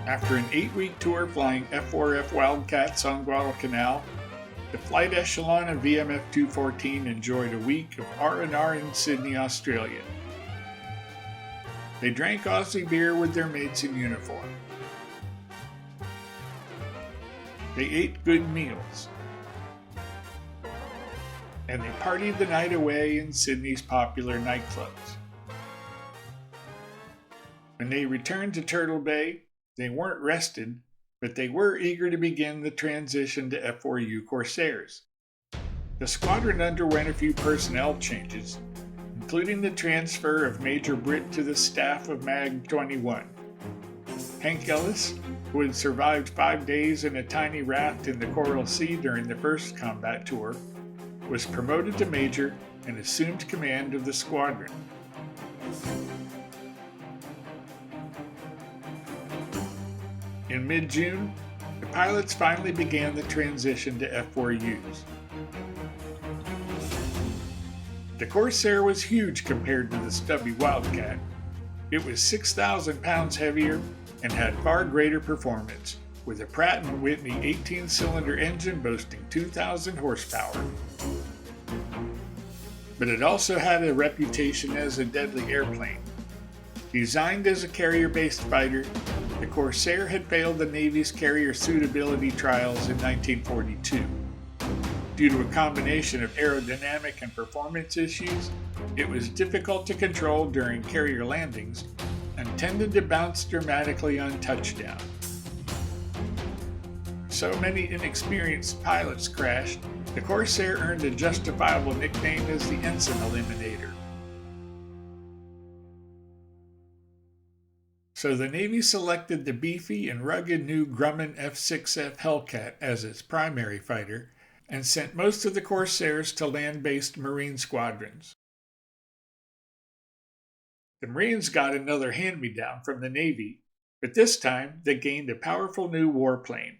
After an 8-week tour flying F4F Wildcats on Guadalcanal, the flight echelon of VMF-214 enjoyed a week of R&R in Sydney, Australia. They drank Aussie beer with their mates in uniform. They ate good meals. And they partied the night away in Sydney's popular nightclubs. When they returned to Turtle Bay, they weren't rested, but they were eager to begin the transition to F4U Corsairs. The squadron underwent a few personnel changes, including the transfer of Major Britt to the staff of Mag 21. Hank Ellis, who had survived 5 days in a tiny raft in the Coral Sea during the first combat tour, was promoted to Major and assumed command of the squadron. In mid-June, the pilots finally began the transition to F4Us. The Corsair was huge compared to the stubby Wildcat. It was 6,000 pounds heavier and had far greater performance, with a Pratt & Whitney 18-cylinder engine boasting 2,000 horsepower. But it also had a reputation as a deadly airplane. Designed as a carrier-based fighter, the Corsair had failed the Navy's carrier suitability trials in 1942. Due to a combination of aerodynamic and performance issues, it was difficult to control during carrier landings and tended to bounce dramatically on touchdown. So many inexperienced pilots crashed, the Corsair earned a justifiable nickname as the Ensign Eliminator. So the Navy selected the beefy and rugged new Grumman F6F Hellcat as its primary fighter and sent most of the Corsairs to land-based Marine squadrons. The Marines got another hand-me-down from the Navy, but this time they gained a powerful new warplane.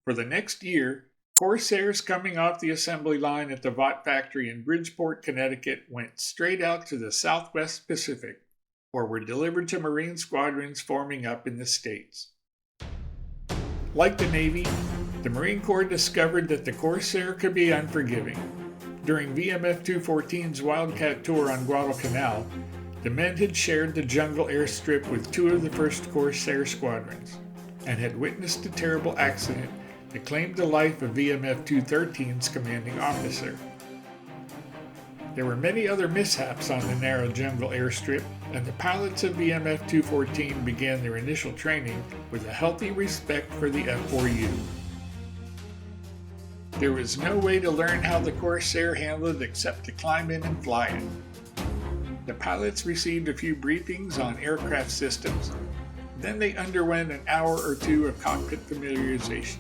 For the next year, Corsairs coming off the assembly line at the Vought factory in Bridgeport, Connecticut went straight out to the Southwest Pacific, or were delivered to Marine squadrons forming up in the States. Like the Navy, the Marine Corps discovered that the Corsair could be unforgiving. During VMF-214's Wildcat tour on Guadalcanal, the men had shared the jungle airstrip with 2 of the first Corsair squadrons, and had witnessed a terrible accident that claimed the life of VMF-213's commanding officer. There were many other mishaps on the narrow jungle airstrip, and the pilots of VMF-214 began their initial training with a healthy respect for the F4U. There was no way to learn how the Corsair handled it except to climb in and fly it. The pilots received a few briefings on aircraft systems, then they underwent an hour or 2 of cockpit familiarization.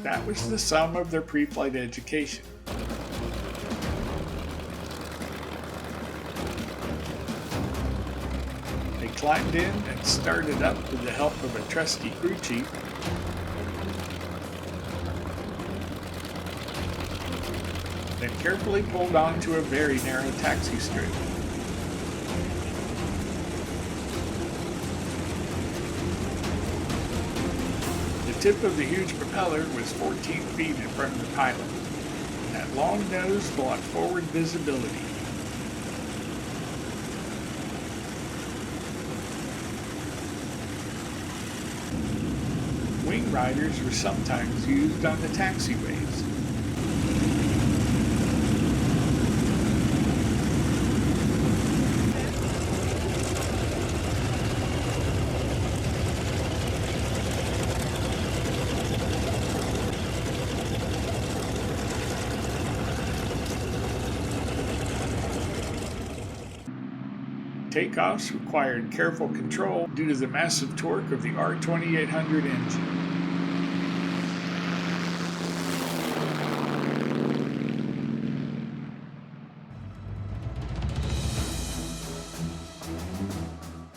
That was the sum of their pre-flight education. They climbed in and started up with the help of a trusty crew chief. Then carefully pulled onto a very narrow taxi strip. The tip of the huge propeller was 14 feet in front of the pilot, and that long nose blocked forward visibility. Wing riders were sometimes used on the taxiways. Takeoffs required careful control due to the massive torque of the R2800 engine.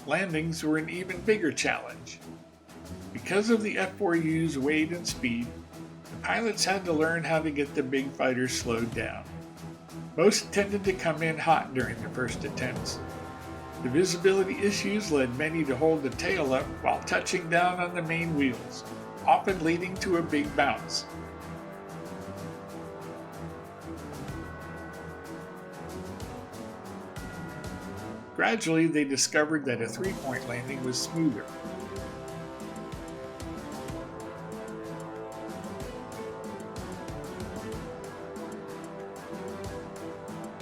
Landings were an even bigger challenge. Because of the F4U's weight and speed, the pilots had to learn how to get the big fighters slowed down. Most tended to come in hot during the first attempts. The visibility issues led many to hold the tail up while touching down on the main wheels, often leading to a big bounce. Gradually, they discovered that a three-point landing was smoother.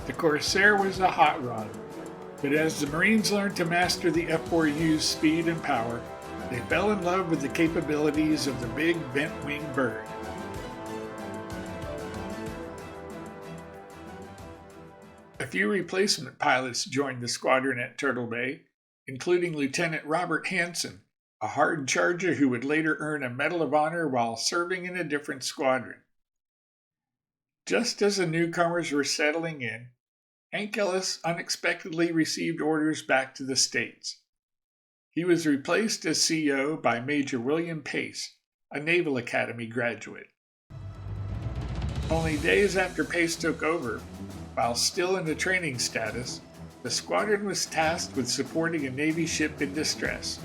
The Corsair was a hot rod, but as the Marines learned to master the F4U's speed and power, they fell in love with the capabilities of the big bent-wing bird. A few replacement pilots joined the squadron at Turtle Bay, including Lieutenant Robert Hansen, a hard charger who would later earn a Medal of Honor while serving in a different squadron. Just as the newcomers were settling in, Hank Ellis unexpectedly received orders back to the States. He was replaced as CO by Major William Pace, a Naval Academy graduate. Only days after Pace took over, while still in the training status, the squadron was tasked with supporting a Navy ship in distress.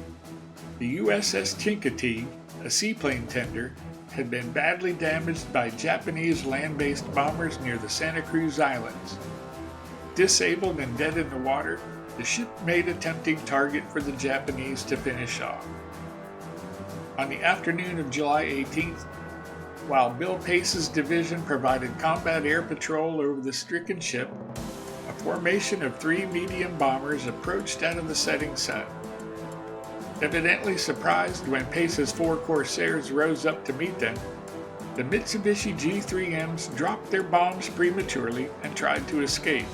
The USS Chincoteague, a seaplane tender, had been badly damaged by Japanese land-based bombers near the Santa Cruz Islands. Disabled and dead in the water, the ship made a tempting target for the Japanese to finish off. On the afternoon of July 18th, while Bill Pace's division provided combat air patrol over the stricken ship, a formation of 3 medium bombers approached out of the setting sun. Evidently surprised when Pace's 4 Corsairs rose up to meet them, the Mitsubishi G3Ms dropped their bombs prematurely and tried to escape.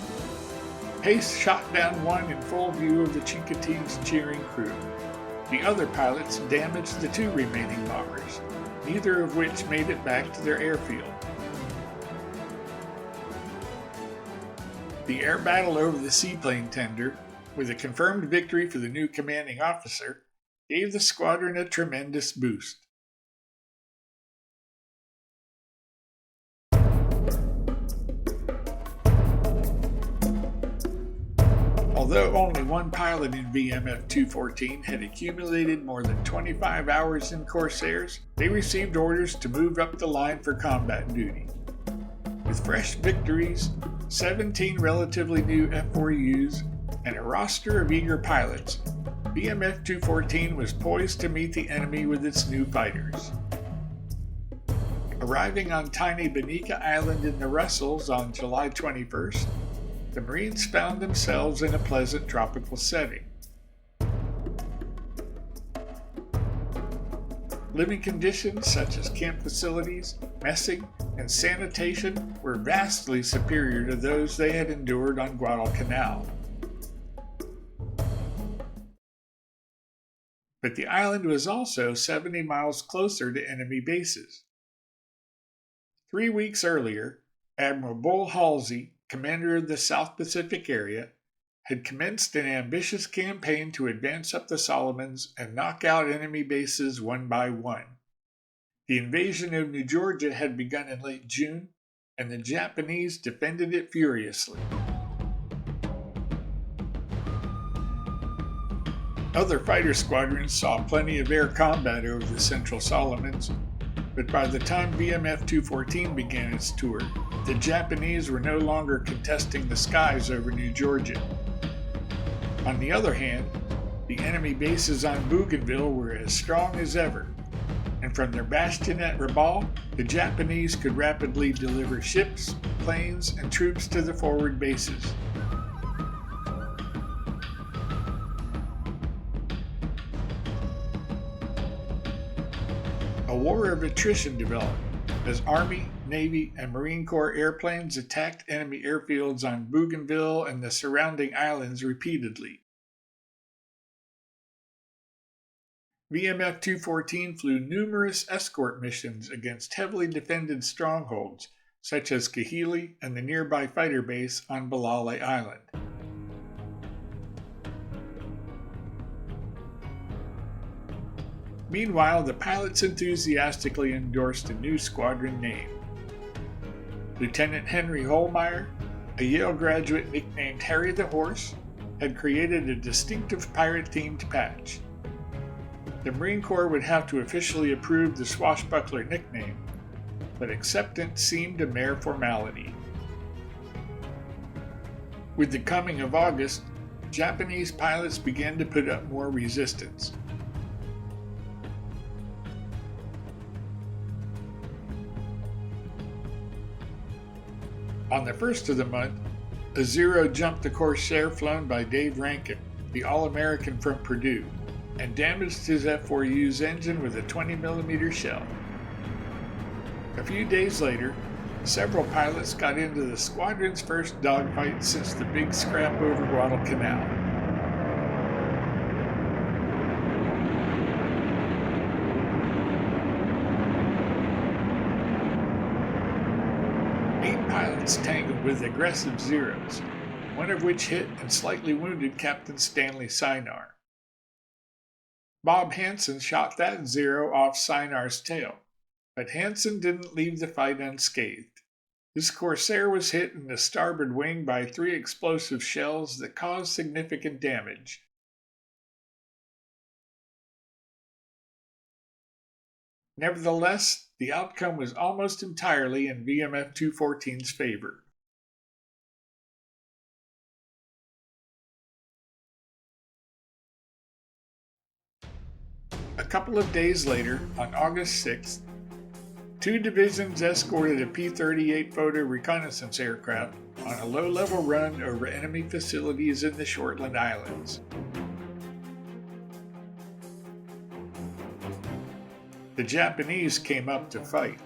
Pace shot down one in full view of the Chincoteague's cheering crew. The other pilots damaged the 2 remaining bombers, neither of which made it back to their airfield. The air battle over the seaplane tender, with a confirmed victory for the new commanding officer, gave the squadron a tremendous boost. Although only one pilot in VMF-214 had accumulated more than 25 hours in Corsairs, they received orders to move up the line for combat duty. With fresh victories, 17 relatively new F4Us, and a roster of eager pilots, VMF-214 was poised to meet the enemy with its new fighters. Arriving on tiny Bonica Island in the Russells on July 21st, the Marines found themselves in a pleasant tropical setting. Living conditions such as camp facilities, messing, and sanitation were vastly superior to those they had endured on Guadalcanal. But the island was also 70 miles closer to enemy bases. 3 weeks earlier, Admiral Bull Halsey, commander of the South Pacific area, had commenced an ambitious campaign to advance up the Solomons and knock out enemy bases one by one. The invasion of New Georgia had begun in late June, and the Japanese defended it furiously. Other fighter squadrons saw plenty of air combat over the Central Solomons, but by the time VMF-214 began its tour, the Japanese were no longer contesting the skies over New Georgia. On the other hand, the enemy bases on Bougainville were as strong as ever, and from their bastion at Rabaul, the Japanese could rapidly deliver ships, planes, and troops to the forward bases. A war of attrition developed as Army, Navy, and Marine Corps airplanes attacked enemy airfields on Bougainville and the surrounding islands repeatedly. VMF-214 flew numerous escort missions against heavily defended strongholds, such as Kahili and the nearby fighter base on Balale Island. Meanwhile, the pilots enthusiastically endorsed a new squadron name. Lieutenant Henry Holmeyer, a Yale graduate nicknamed Harry the Horse, had created a distinctive pirate-themed patch. The Marine Corps would have to officially approve the Swashbuckler nickname, but acceptance seemed a mere formality. With the coming of August, Japanese pilots began to put up more resistance. On the first of the month, a Zero jumped the Corsair flown by Dave Rankin, the All-American from Purdue, and damaged his F4U's engine with a 20mm shell. A few days later, several pilots got into the squadron's first dogfight since the big scrap over Guadalcanal. Pilots tangled with aggressive Zeros, one of which hit and slightly wounded Captain Stanley Sinar. Bob Hansen shot that Zero off Sinar's tail, but Hansen didn't leave the fight unscathed. His Corsair was hit in the starboard wing by 3 explosive shells that caused significant damage. Nevertheless, the outcome was almost entirely in VMF-214's favor. A couple of days later, on August 6th, 2 divisions escorted a P-38 photo reconnaissance aircraft on a low-level run over enemy facilities in the Shortland Islands. The Japanese came up to fight.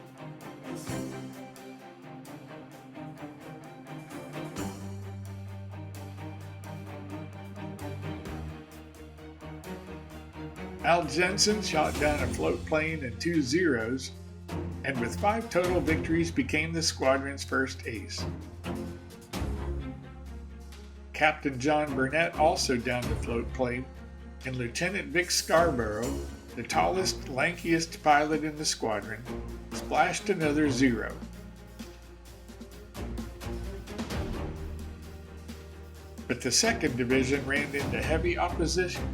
Al Jensen shot down a float plane and 2 Zeros, and with 5 total victories became the squadron's first ace. Captain John Burnett also downed a float plane, and Lieutenant Vic Scarborough, the tallest, lankiest pilot in the squadron, splashed another Zero. But the 2nd Division ran into heavy opposition.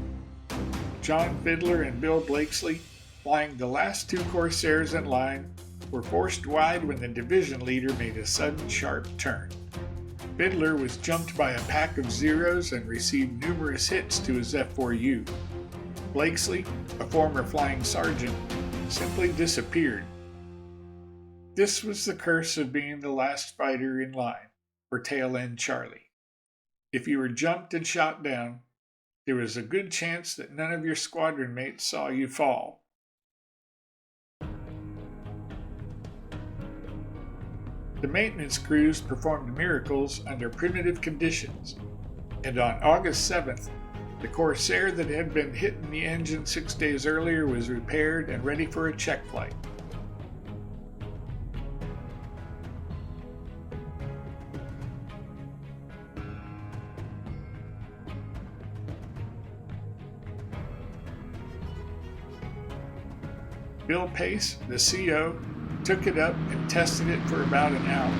John Fiddler and Bill Blakesley, flying the last 2 Corsairs in line, were forced wide when the division leader made a sudden sharp turn. Fiddler was jumped by a pack of Zeros and received numerous hits to his F4U. Blakesley, a former flying sergeant, simply disappeared. This was the curse of being the last fighter in line, for Tail End Charlie. If you were jumped and shot down, there was a good chance that none of your squadron mates saw you fall. The maintenance crews performed miracles under primitive conditions, and on August 7th, the Corsair that had been hit in the engine 6 days earlier was repaired and ready for a check flight. Bill Pace, the CO, took it up and tested it for about an hour.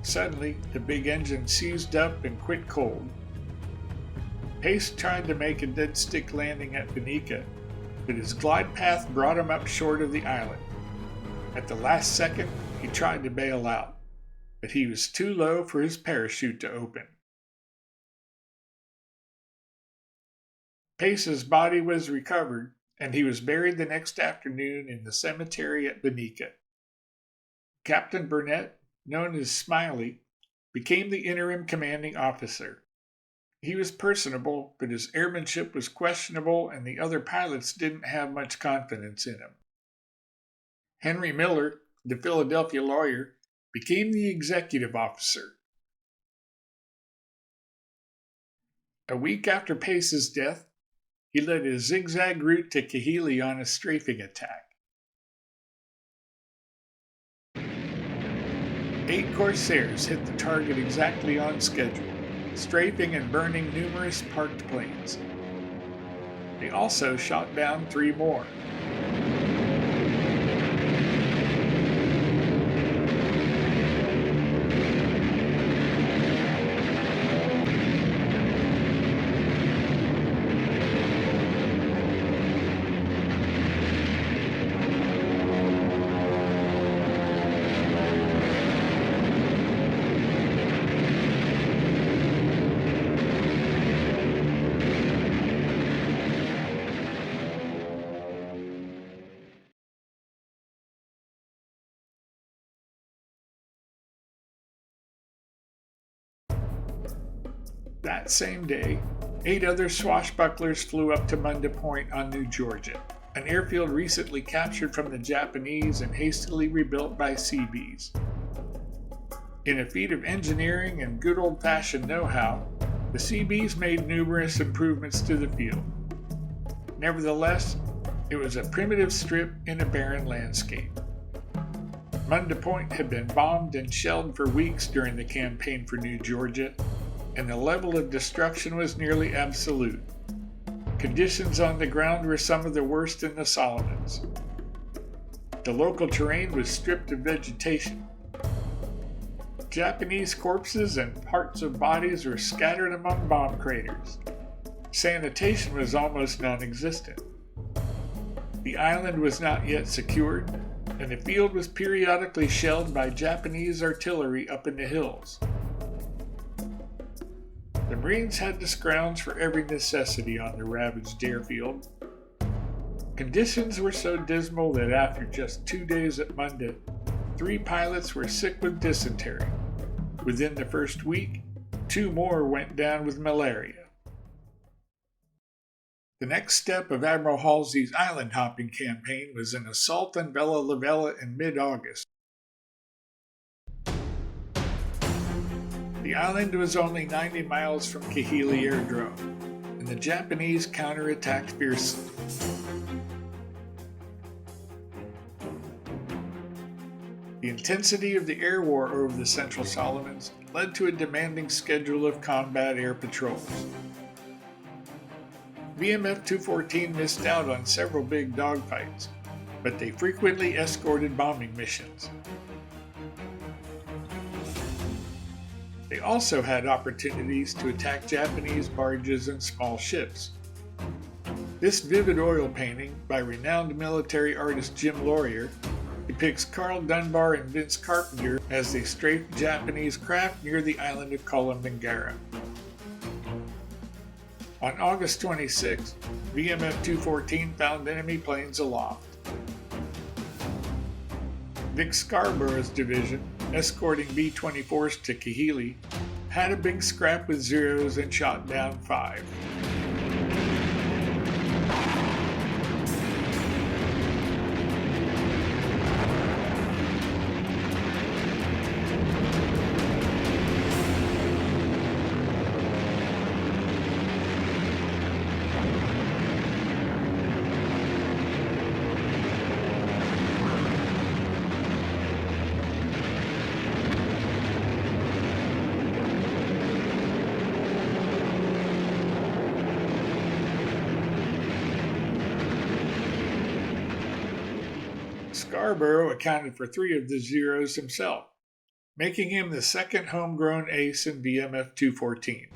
Suddenly, the big engine seized up and quit cold. Pace tried to make a dead stick landing at Bonica, but his glide path brought him up short of the island. At the last second, he tried to bail out, but he was too low for his parachute to open. Pace's body was recovered, and he was buried the next afternoon in the cemetery at Bonica. Captain Burnett, known as Smiley, became the interim commanding officer. He was personable, but his airmanship was questionable, and the other pilots didn't have much confidence in him. Henry Miller, the Philadelphia lawyer, became the executive officer. A week after Pace's death, he led a zigzag route to Kahili on a strafing attack. 8 Corsairs hit the target exactly on schedule, strafing and burning numerous parked planes. They also shot down 3 more. That same day, 8 other swashbucklers flew up to Munda Point on New Georgia, an airfield recently captured from the Japanese and hastily rebuilt by Seabees. In a feat of engineering and good old-fashioned know-how, the Seabees made numerous improvements to the field. Nevertheless, it was a primitive strip in a barren landscape. Munda Point had been bombed and shelled for weeks during the campaign for New Georgia, and the level of destruction was nearly absolute. Conditions on the ground were some of the worst in the Solomons. The local terrain was stripped of vegetation. Japanese corpses and parts of bodies were scattered among bomb craters. Sanitation was almost non-existent. The island was not yet secured, and the field was periodically shelled by Japanese artillery up in the hills. The Marines had to scrounge for every necessity on the ravaged airfield. Conditions were so dismal that after just 2 days at Munda, 3 pilots were sick with dysentery. Within the first week, 2 more went down with malaria. The next step of Admiral Halsey's island-hopping campaign was an assault on Bella Lavella in mid-August. The island was only 90 miles from Kahili Airdrome, and the Japanese counterattacked fiercely. The intensity of the air war over the Central Solomons led to a demanding schedule of combat air patrols. VMF-214 missed out on several big dogfights, but they frequently escorted bombing missions. They also had opportunities to attack Japanese barges and small ships. This vivid oil painting by renowned military artist Jim Laurier depicts Carl Dunbar and Vince Carpenter as they strafed Japanese craft near the island of Kolombangara. On August 26, VMF-214 found enemy planes aloft. Vic Scarborough's division, escorting B-24s to Kahili, had a big scrap with Zeros and shot down 5. Scarborough accounted for 3 of the Zeros himself, making him the second homegrown ace in VMF-214.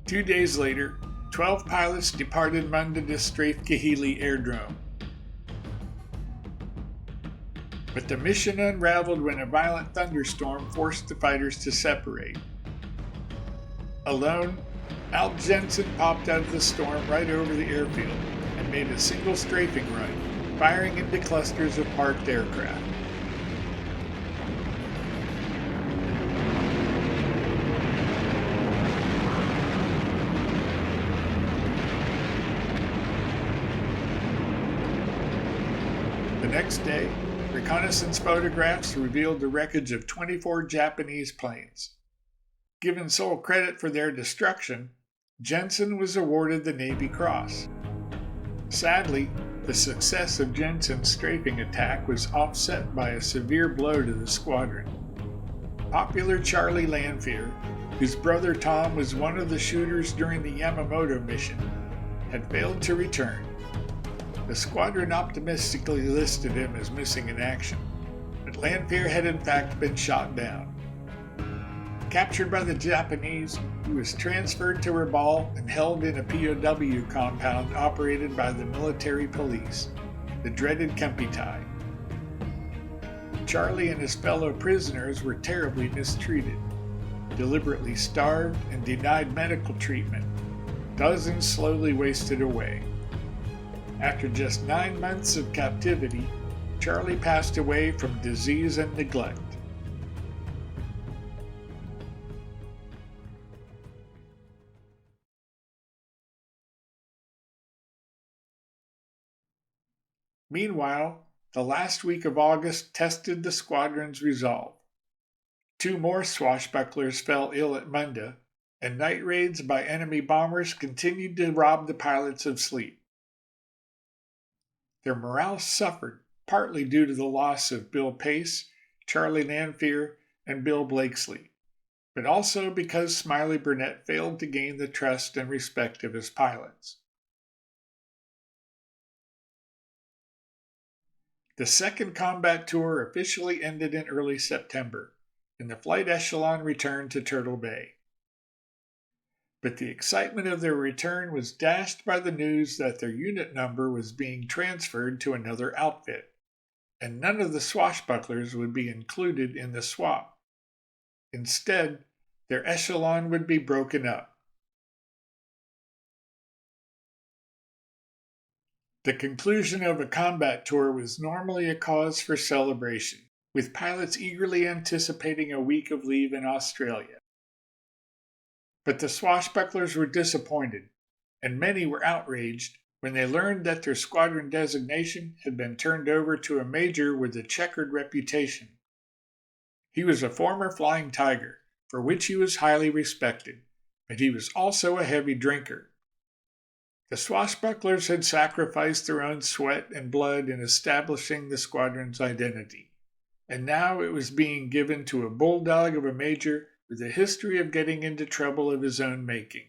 2 days later, 12 pilots departed Munda to strafe Kahili Airdrome. But the mission unraveled when a violent thunderstorm forced the fighters to separate. Alone, Al Jensen popped out of the storm right over the airfield and made a single strafing run, firing into clusters of parked aircraft. The next day, reconnaissance photographs revealed the wreckage of 24 Japanese planes. Given sole credit for their destruction, Jensen was awarded the Navy Cross. Sadly, the success of Jensen's strafing attack was offset by a severe blow to the squadron. Popular Charlie Lanphier, whose brother Tom was one of the shooters during the Yamamoto mission, had failed to return. The squadron optimistically listed him as missing in action, but Lanphier had in fact been shot down. Captured by the Japanese, he was transferred to Rabaul and held in a POW compound operated by the military police, the dreaded Kempitai. Charlie and his fellow prisoners were terribly mistreated, deliberately starved and denied medical treatment. Dozens slowly wasted away. After just 9 months of captivity, Charlie passed away from disease and neglect. Meanwhile, the last week of August tested the squadron's resolve. 2 more swashbucklers fell ill at Munda, and night raids by enemy bombers continued to rob the pilots of sleep. Their morale suffered, partly due to the loss of Bill Pace, Charlie Lanphier, and Bill Blakesley, but also because Smiley Burnett failed to gain the trust and respect of his pilots. The second combat tour officially ended in early September, and the flight echelon returned to Turtle Bay. But the excitement of their return was dashed by the news that their unit number was being transferred to another outfit, and none of the swashbucklers would be included in the swap. Instead, their echelon would be broken up. The conclusion of a combat tour was normally a cause for celebration, with pilots eagerly anticipating a week of leave in Australia. But the swashbucklers were disappointed, and many were outraged when they learned that their squadron designation had been turned over to a major with a checkered reputation. He was a former Flying Tiger, for which he was highly respected, but he was also a heavy drinker. The swashbucklers had sacrificed their own sweat and blood in establishing the squadron's identity, and now it was being given to a bulldog of a major with a history of getting into trouble of his own making.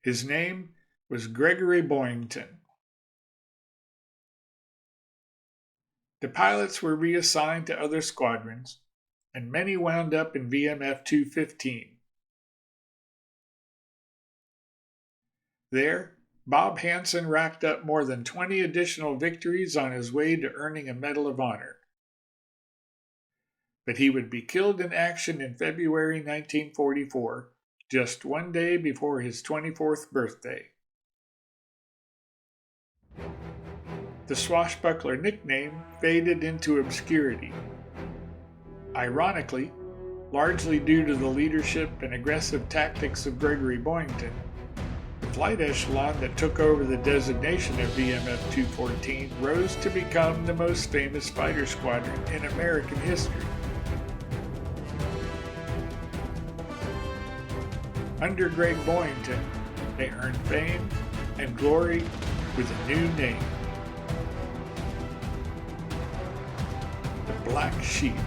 His name was Gregory Boyington. The pilots were reassigned to other squadrons, and many wound up in VMF-214. There, Bob Hansen racked up more than 20 additional victories on his way to earning a Medal of Honor. But he would be killed in action in February 1944, just 1 day before his 24th birthday. The swashbuckler nickname faded into obscurity. Ironically, largely due to the leadership and aggressive tactics of Gregory Boyington, the flight echelon that took over the designation of VMF-214 rose to become the most famous fighter squadron in American history. Under Greg Boyington, they earned fame and glory with a new name: the Black Sheep.